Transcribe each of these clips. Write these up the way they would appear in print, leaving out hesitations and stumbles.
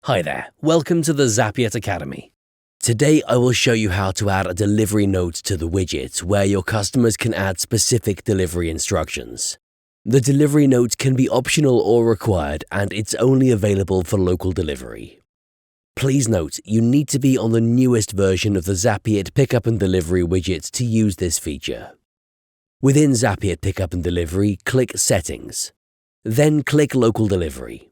Hi there, welcome to the Zapiet Academy. Today I will show you how to add a delivery note to the widget where your customers can add specific delivery instructions. The delivery note can be optional or required and it's only available for local delivery. Please note, you need to be on the newest version of the Zapiet Pickup and Delivery widget to use this feature. Within Zapiet Pickup and Delivery, click Settings. Then click Local Delivery.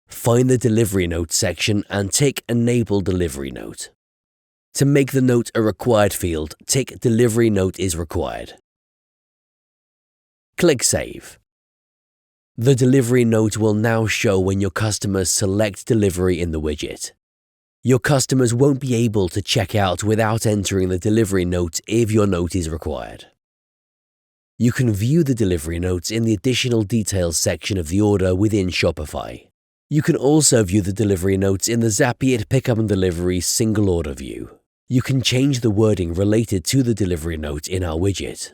Find the Delivery Note section and tick Enable Delivery Note. To make the note a required field, tick Delivery Note is required. Click Save. The delivery note will now show when your customers select delivery in the widget. Your customers won't be able to check out without entering the delivery note if your note is required. You can view the delivery notes in the Additional Details section of the order within Shopify. You can also view the delivery notes in the Zapiet Pickup and Delivery single order view. You can change the wording related to the delivery note in our widget.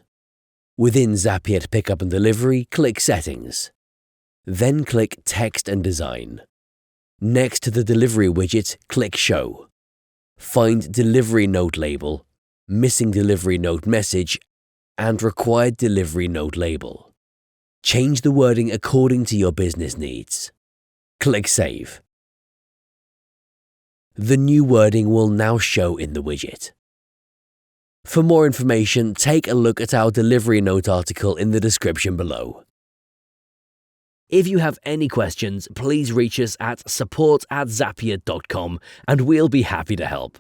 Within Zapiet Pickup and Delivery, click Settings. Then click Text and Design. Next to the delivery widget, click Show. Find Delivery Note Label, Missing Delivery Note Message, and Required Delivery Note Label. Change the wording according to your business needs. Click Save. The new wording will now show in the widget. For more information, take a look at our delivery note article in the description below. If you have any questions, please reach us at support@zapiet.com and we'll be happy to help.